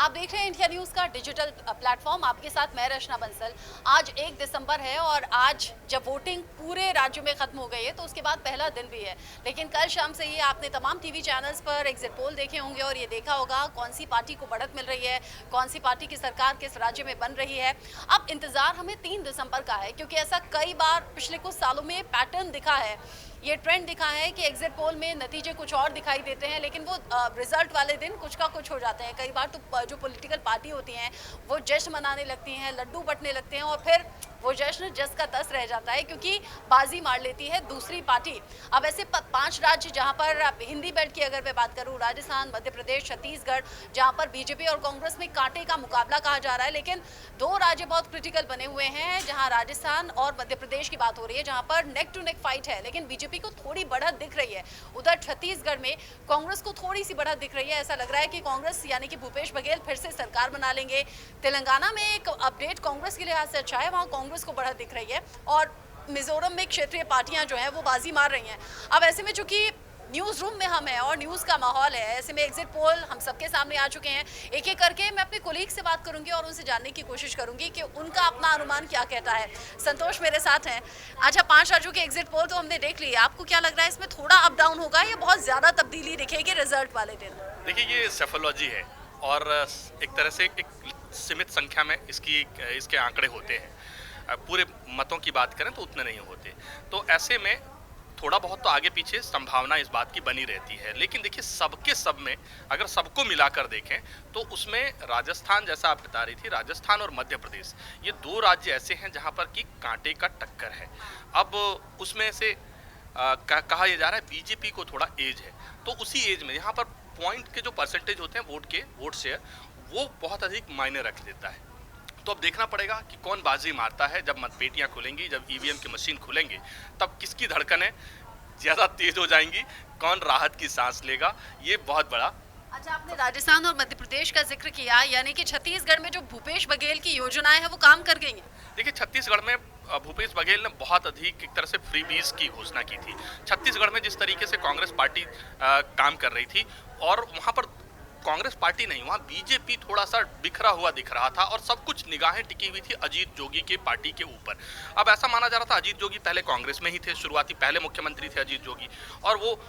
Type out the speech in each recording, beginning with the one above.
आप देख रहे हैं इंडिया न्यूज़ का डिजिटल प्लेटफॉर्म। आपके साथ मैं रचना बंसल। आज 1 दिसंबर है और आज जब वोटिंग पूरे राज्य में खत्म हो गई है तो उसके बाद पहला दिन भी है। लेकिन कल शाम से ही आपने तमाम टीवी चैनल्स पर एग्जिट पोल देखे होंगे और ये देखा होगा कौन सी पार्टी को बढ़त मिल रही है, कौन सी पार्टी की सरकार किस राज्य में बन रही है। अब इंतजार हमें 3 दिसंबर का है, क्योंकि ऐसा कई बार पिछले कुछ सालों में पैटर्न दिखा है, ये ट्रेंड दिखा है कि एग्जिट पोल में नतीजे कुछ और दिखाई देते हैं, लेकिन वो रिजल्ट वाले दिन कुछ का कुछ हो जाते हैं। कई बार तो जो पॉलिटिकल पार्टी होती हैं वो जश्न मनाने लगती हैं, लड्डू बंटने लगते हैं और फिर वो जश्न जस का तस रह जाता है, क्योंकि बाजी मार लेती है दूसरी पार्टी। अब ऐसे 5 राज्य जहां पर हिंदी बेल्ट की अगर मैं बात करूं, राजस्थान, मध्य प्रदेश, छत्तीसगढ़, जहां पर बीजेपी और कांग्रेस में कांटे का मुकाबला कहा जा रहा है। लेकिन 2 राज्य बहुत क्रिटिकल बने हुए हैं, जहां राजस्थान और मध्य प्रदेश की बात हो रही है, जहां पर नेक टू नेक फाइट है, लेकिन बीजेपी को थोड़ी बढ़त दिख रही है। उधर छत्तीसगढ़ में कांग्रेस को थोड़ी सी बढ़त दिख रही है। ऐसा लग रहा है कि कांग्रेस यानी कि भूपेश बघेल फिर से सरकार बना लेंगे। तेलंगाना में एक अपडेट कांग्रेस के लिहाज से अच्छा है, वहां कांग्रेस को बढ़त दिख रही है और मिजोरम में क्षेत्रीय पार्टियां जो हैं वो बाजी मार रही हैं। अब ऐसे में चूंकि न्यूज़ रूम में हम हैं और न्यूज़ का माहौल है, ऐसे में एग्जिट पोल हम सबके सामने आ चुके हैं। एक एक करके मैं अपने कोलीग से बात करूंगी और उनसे जानने की कोशिश करूंगी कि उनका अपना अनुमान क्या कहता है। संतोष मेरे साथ हैं। अच्छा, 5 राज्यों के एग्जिट पोल तो हमने देख लिया, आपको क्या लग रहा है इसमें थोड़ा अप डाउन होगा या बहुत ज़्यादा तब्दीली दिखेगी रिजल्ट वाले दिन? देखिए, ये सेफोलॉजी है और एक तरह से एक सीमित संख्या में इसके आंकड़े होते हैं। पूरे मतों की बात करें तो उतने नहीं होते, तो ऐसे में थोड़ा बहुत तो आगे पीछे संभावना इस बात की बनी रहती है। लेकिन देखिए, सबके सब में अगर सबको मिलाकर देखें तो उसमें राजस्थान, जैसा आप बता रही थी, राजस्थान और मध्य प्रदेश, ये 2 राज्य ऐसे हैं जहां पर कि कांटे का टक्कर है। अब उसमें से कहा यह जा रहा है बीजेपी को थोड़ा एज है, तो उसी एज में यहाँ पर पॉइंट के जो परसेंटेज होते हैं वोट शेयर, वो बहुत अधिक मायने रख देता है। तो अब देखना पड़ेगा कि कौन बाजी मारता है। जब मतपेटियां खुलेंगी, जब ईवीएम की मशीन खुलेंगे, तब किसकी धड़कनें ज़्यादा तेज हो जाएंगी, कौन राहत की सांस लेगा, ये बहुत बड़ा। अच्छा, आपने राजस्थान और मध्य प्रदेश का जिक्र किया, यानी कि छत्तीसगढ़ में जो भूपेश बघेल की योजनाएं हैं वो काम कर गई हैं। देखिए, छत्तीसगढ़ में भूपेश बघेल ने बहुत अधिक एक तरह से फ्रीबीज की घोषणा की थी। छत्तीसगढ़ में जिस तरीके से कांग्रेस पार्टी काम कर रही थी, और वहाँ पर कांग्रेस पार्टी नहीं, वहाँ बीजेपी थोड़ा सा बिखरा हुआ दिख रहा था और सब कुछ निगाहें टिकी हुई थी अजीत जोगी के पार्टी के ऊपर। अब ऐसा माना जा रहा था अजीत जोगी पहले कांग्रेस में ही थे, शुरुआती पहले मुख्यमंत्री थे अजीत जोगी, और वो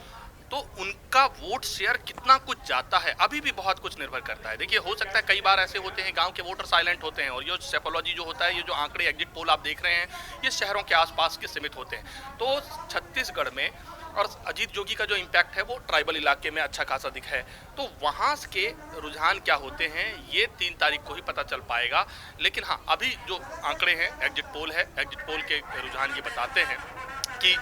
तो उनका वोट शेयर कितना कुछ जाता है अभी भी बहुत कुछ निर्भर करता है। देखिए, हो सकता है कई बार ऐसे होते हैं गांव के वोटर साइलेंट होते हैं, और ये सेफोलॉजी जो होता है, ये जो आंकड़े एग्जिट पोल आप देख रहे हैं, ये शहरों के आसपास के सीमित होते हैं। तो छत्तीसगढ़ में और अजीत जोगी का जो इम्पैक्ट है वो ट्राइबल इलाके में अच्छा खासा दिखा है, तो वहाँ के रुझान क्या होते हैं ये 3 तारीख को ही पता चल पाएगा। लेकिन हाँ, अभी जो आंकड़े हैं, एग्जिट पोल है, एग्जिट पोल के रुझान ये बताते हैं कि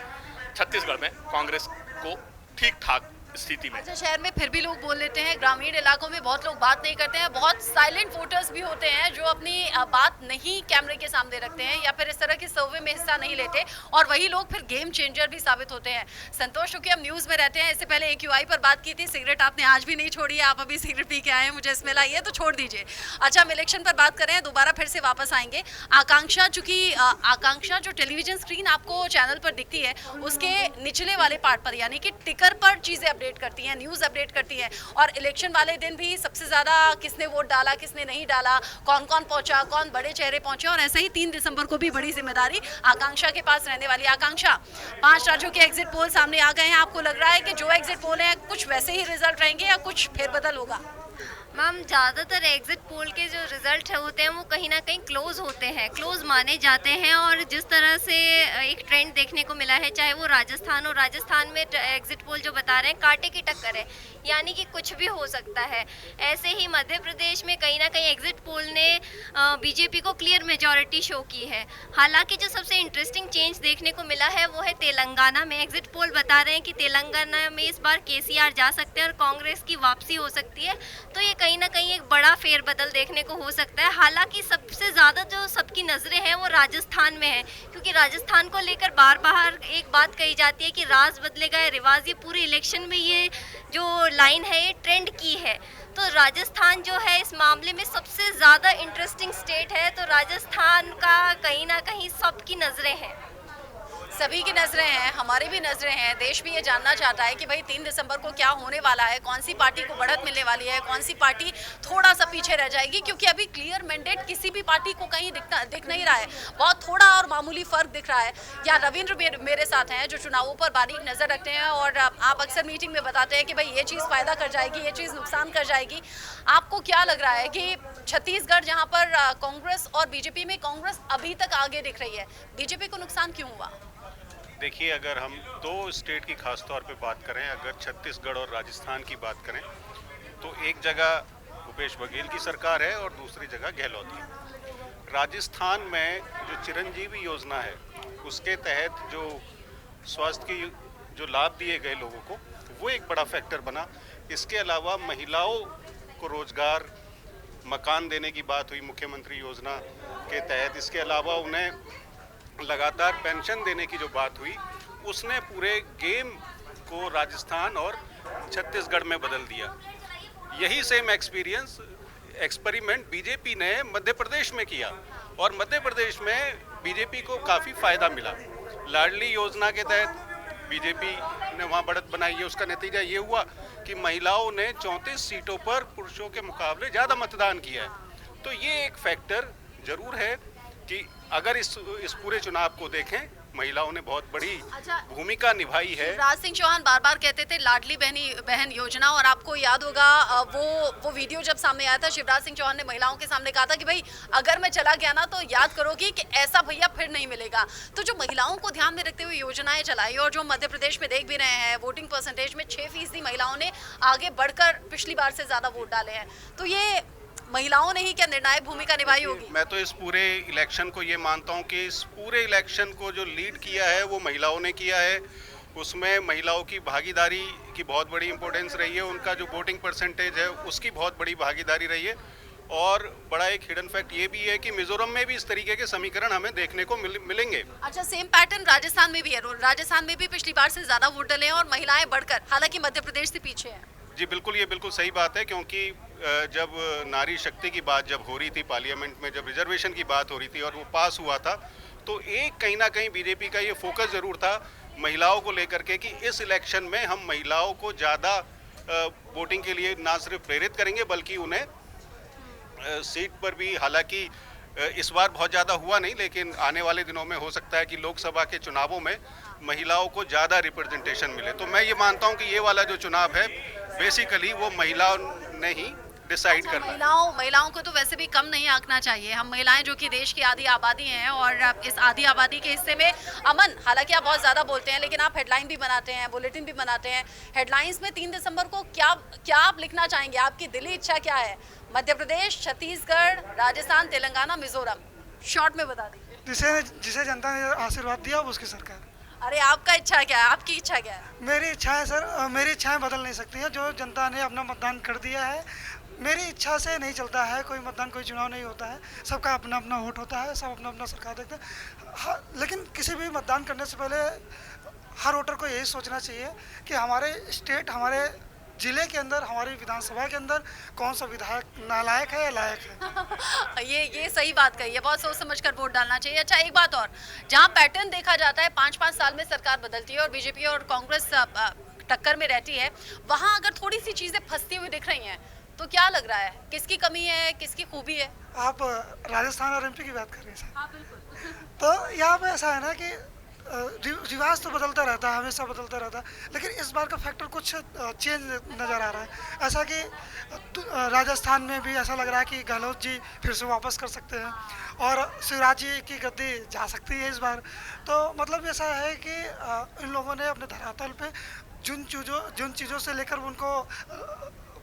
छत्तीसगढ़ में कांग्रेस को ठीक ठाक स्थिति में। अच्छा, शहर में फिर भी लोग बोल लेते हैं, ग्रामीण इलाकों में बहुत लोग बात नहीं करते हैं, बहुत साइलेंट वोटर्स भी होते हैं जो अपनी बात नहीं कैमरे के सामने रखते हैं या फिर इस तरह की सर्वे में हिस्सा नहीं लेते, और वही लोग फिर गेम चेंजर भी साबित होते हैं। संतोष, क्योंकि हम न्यूज़ में रहते हैं, इससे पहले AQI पर बात की थी, सिगरेट आपने आज भी नहीं छोड़ी है, आप अभी सिगरेट पी के आए हैं, मुझे स्मेल आई है तो छोड़ दीजिए। अच्छा, हम इलेक्शन पर बात करें, दोबारा फिर से वापस आएंगे। आकांक्षा, चूंकि आकांक्षा जो टेलीविजन स्क्रीन आपको चैनल पर दिखती है, उसके निचले वाले पार्ट पर यानी कि टिकर पर चीज़ें अपडेट करती हैं, न्यूज़ अपडेट करती हैं, और इलेक्शन वाले दिन भी सबसे ज़्यादा किसने वोट डाला, किसने नहीं डाला, कौन कौन पहुंचा, कौन बड़े चेहरे पहुंचे, और ऐसे ही 3 दिसंबर को भी बड़ी जिम्मेदारी आकांक्षा के पास रहने वाली। आकांक्षा, 5 राज्यों के एग्जिट पोल सामने आ गए हैं, आपको लग रहा है कि जो एग्जिट पोल है कुछ वैसे ही रिजल्ट रहेंगे या कुछ फेरबदल होगा? मैम, ज़्यादातर एग्जिट पोल के जो रिज़ल्ट होते हैं वो कहीं ना कहीं क्लोज होते हैं, क्लोज माने जाते हैं, और जिस तरह से एक ट्रेंड देखने को मिला है, चाहे वो राजस्थान और राजस्थान में एग्जिट पोल जो बता रहे हैं कांटे की टक्कर है, यानी कि कुछ भी हो सकता है। ऐसे ही मध्य प्रदेश में कहीं ना कहीं एग्जिट पोल ने बीजेपी को क्लियर मेजॉरिटी शो की है। हालांकि जो सबसे इंटरेस्टिंग चेंज देखने को मिला है वो है तेलंगाना में। एग्जिट पोल बता रहे हैं कि तेलंगाना में इस बार केसीआर जा सकते हैं और कांग्रेस की वापसी हो सकती है, तो ये कहीं ना कहीं एक बड़ा फेरबदल देखने को हो सकता है। हालांकि सबसे ज़्यादा जो सबकी नज़रें हैं वो राजस्थान में है, क्योंकि राजस्थान को लेकर बार बार एक बात कही जाती है कि राज बदलेगा या रिवाज, ये पूरे इलेक्शन में ये जो लाइन है ये ट्रेंड की है। तो राजस्थान जो है इस मामले में सबसे ज़्यादा इंटरेस्टिंग स्टेट है, तो राजस्थान का कहीं ना कहीं सबकी नज़रें हैं। सभी की नजरें हैं, हमारी भी नजरें हैं। देश भी ये जानना चाहता है कि भाई 3 दिसंबर को क्या होने वाला है, कौन सी पार्टी को बढ़त मिलने वाली है, कौन सी पार्टी थोड़ा सा पीछे रह जाएगी, क्योंकि अभी क्लियर मैंडेट किसी भी पार्टी को कहीं दिख नहीं रहा है। बहुत थोड़ा और मामूली फर्क दिख रहा है। या रविंद्र मेरे साथ हैं जो चुनावों पर बारीक नजर रखते हैं, और आप अक्सर मीटिंग में बताते हैं कि भाई ये चीज़ फायदा कर जाएगी, ये चीज़ नुकसान कर जाएगी। आपको क्या लग रहा है कि छत्तीसगढ़ जहाँ पर कांग्रेस और बीजेपी में कांग्रेस अभी तक आगे दिख रही है, बीजेपी को नुकसान क्यों हुआ? देखिए, अगर हम दो स्टेट की खास तौर पे बात करें, अगर छत्तीसगढ़ और राजस्थान की बात करें, तो एक जगह भूपेश बघेल की सरकार है और दूसरी जगह गहलोत की। राजस्थान में जो चिरंजीवी योजना है उसके तहत जो स्वास्थ्य की जो लाभ दिए गए लोगों को, वो एक बड़ा फैक्टर बना। इसके अलावा महिलाओं को रोजगार, मकान देने की बात हुई मुख्यमंत्री योजना के तहत। इसके अलावा उन्हें लगातार पेंशन देने की जो बात हुई, उसने पूरे गेम को राजस्थान और छत्तीसगढ़ में बदल दिया। यही सेम एक्सपेरिमेंट बीजेपी ने मध्य प्रदेश में किया, और मध्य प्रदेश में बीजेपी को काफ़ी फायदा मिला। लाडली योजना के तहत बीजेपी ने वहाँ बढ़त बनाई है। उसका नतीजा ये हुआ कि महिलाओं ने 34 सीटों पर पुरुषों के मुकाबले ज़्यादा मतदान किया है। तो ये एक फैक्टर जरूर है कि अगर इस पूरे चुनाव को देखें, महिलाओं ने बहुत बड़ी भूमिका निभाई है। शिवराज सिंह चौहान बार बार कहते थे लाडली बहन योजना, और आपको याद होगा वो वीडियो जब सामने आया था, शिवराज सिंह चौहान ने महिलाओं के सामने कहा था कि भाई अगर मैं चला गया ना तो याद करोगी कि ऐसा भैया फिर नहीं मिलेगा। तो जो महिलाओं को ध्यान में रखते हुए योजनाएं चलाई, और जो मध्य प्रदेश में देख भी रहे हैं, वोटिंग परसेंटेज में 6% महिलाओं ने आगे बढ़कर पिछली बार से ज्यादा वोट डाले हैं, तो ये महिलाओं ने ही क्या निर्णायक भूमिका निभाई होगी? मैं तो इस पूरे इलेक्शन को ये मानता हूँ कि इस पूरे इलेक्शन को जो लीड किया है वो महिलाओं ने किया है। उसमें महिलाओं की भागीदारी की बहुत बड़ी इंपॉर्टेंस रही है। उनका जो वोटिंग परसेंटेज है उसकी बहुत बड़ी भागीदारी रही है। और बड़ा एक हिडन फैक्ट ये भी है कि मिजोरम में भी इस तरीके के समीकरण हमें देखने को मिलेंगे। अच्छा, सेम पैटर्न राजस्थान में भी है। राजस्थान में भी पिछली बार से ज्यादा वोट डले हैं और महिलाएं बढ़कर, हालांकि मध्य प्रदेश से पीछे है। जी बिल्कुल, ये बिल्कुल सही बात है, क्योंकि जब नारी शक्ति की बात जब हो रही थी पार्लियामेंट में, जब रिजर्वेशन की बात हो रही थी और वो पास हुआ था, तो एक कहीं ना कहीं बीजेपी का ये फोकस जरूर था महिलाओं को लेकर के कि इस इलेक्शन में हम महिलाओं को ज़्यादा वोटिंग के लिए ना सिर्फ प्रेरित करेंगे बल्कि उन्हें सीट पर भी, हालांकि इस बार बहुत ज़्यादा हुआ नहीं, लेकिन आने वाले दिनों में हो सकता है कि लोकसभा के चुनावों में महिलाओं को ज़्यादा रिप्रेजेंटेशन मिले। तो मैं ये मानता हूँ कि ये वाला जो चुनाव है बेसिकली वो महिलाओं ने ही डिसाइड करना। महिलाओं को तो वैसे भी कम नहीं आंकना चाहिए। हम महिलाएं जो कि देश की आधी आबादी हैं, और इस आधी आबादी के हिस्से में अमन, हालांकि आप बहुत ज़्यादा बोलते हैं लेकिन आप हेडलाइन भी बनाते हैं, बुलेटिन भी बनाते हैं। हेडलाइंस में 3 दिसंबर को क्या आप लिखना चाहेंगे? आपकी दिली इच्छा क्या है? मध्य प्रदेश, छत्तीसगढ़, राजस्थान, तेलंगाना, मिजोरम, शॉर्ट में बता दीजिए। जिसे जनता ने आशीर्वाद दिया उसकी सरकार। अरे आपका इच्छा क्या है? आपकी इच्छा क्या है? मेरी इच्छा है सर, मेरी इच्छाएं बदल नहीं सकती हैं। जो जनता ने अपना मतदान कर दिया है, मेरी इच्छा से नहीं चलता है कोई मतदान, कोई चुनाव नहीं होता है। सबका अपना अपना वोट होता है, सब अपना अपना सरकार देखते हैं। लेकिन किसी भी मतदान करने से पहले हर वोटर को यही सोचना चाहिए कि हमारे स्टेट, हमारे जिले के अंदर, हमारी विधानसभा के अंदर कौन सा विधायक नालायक है या लायक है। ये सही बात कही है, बहुत सोच समझ कर वोट डालना चाहिए। अच्छा, एक बात और, जहाँ पैटर्न देखा जाता है 5-5 साल में सरकार बदलती है और बीजेपी और कांग्रेस टक्कर में रहती है, वहाँ अगर थोड़ी सी चीजें फंसती हुई दिख रही हैं तो क्या लग रहा है, किसकी कमी है, किसकी खूबी है? आप राजस्थान और एमपी की बात कर रहे हैं सर। हाँ बिल्कुल। तो यहाँ पे ऐसा है ना कि रिवाज तो बदलता रहता है, हमेशा बदलता रहता है, लेकिन इस बार का फैक्टर कुछ चेंज नज़र आ रहा है। ऐसा कि राजस्थान में भी ऐसा लग रहा है कि गहलोत जी फिर से वापस कर सकते हैं और शिवराज जी की गद्दी जा सकती है इस बार। तो मतलब ऐसा है कि इन लोगों ने अपने धरातल पे जिन चीज़ों से लेकर उनको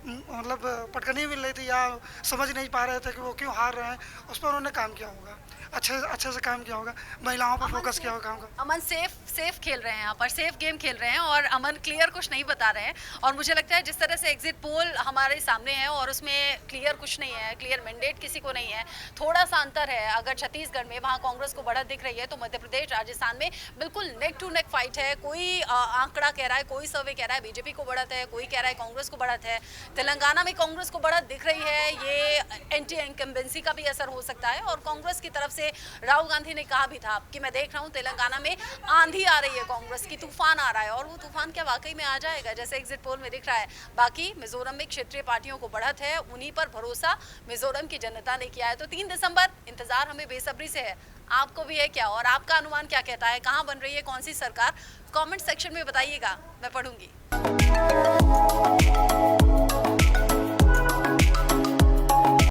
मतलब पटकनी मिल रही थी या समझ नहीं पा रहे थे कि वो क्यों हार रहे हैं, उस पर उन्होंने काम किया होगा, अच्छे से काम किया होगा, महिलाओं पर फोकस किया होगा। अमन सेफ खेल रहे हैं, यहाँ पर सेफ गेम खेल रहे हैं, और अमन क्लियर कुछ नहीं बता रहे हैं। और मुझे लगता है जिस तरह से एग्जिट पोल हमारे सामने है और उसमें क्लियर कुछ नहीं है, क्लियर मैंडेट किसी को नहीं है, थोड़ा सा अंतर है। अगर छत्तीसगढ़ में वहाँ कांग्रेस को बढ़त दिख रही है, तो मध्य प्रदेश, राजस्थान में बिल्कुल नेक टू नेक फाइट है। कोई आंकड़ा कह रहा है, कोई सर्वे कह रहा है बीजेपी को बढ़त है, कोई कह रहा है कांग्रेस को बढ़त है। तेलंगाना में कांग्रेस को बढ़त दिख रही है, ये एंटी इनकम्बेंसी का भी असर हो सकता है। और कांग्रेस की तरफ से राहुल गांधी ने कहा भी था कि मैं देख रहा हूँ तेलंगाना में आंधी आ रही है, कांग्रेस की तूफान आ रहा है, और वो तूफान क्या वाकई में आ जाएगा जैसे एग्जिट पोल में दिख रहा है। बाकी मिजोरम में क्षेत्रीय पार्टियों को बढ़त है, उन्हीं पर भरोसा मिजोरम की जनता ने किया है। तो 3 दिसंबर इंतजार हमें बेसब्री से है, आपको भी है क्या? और आपका अनुमान क्या कहता है, कहाँ बन रही है कौन सी सरकार? कमेंट सेक्शन में बताइएगा, मैं पढ़ूंगी।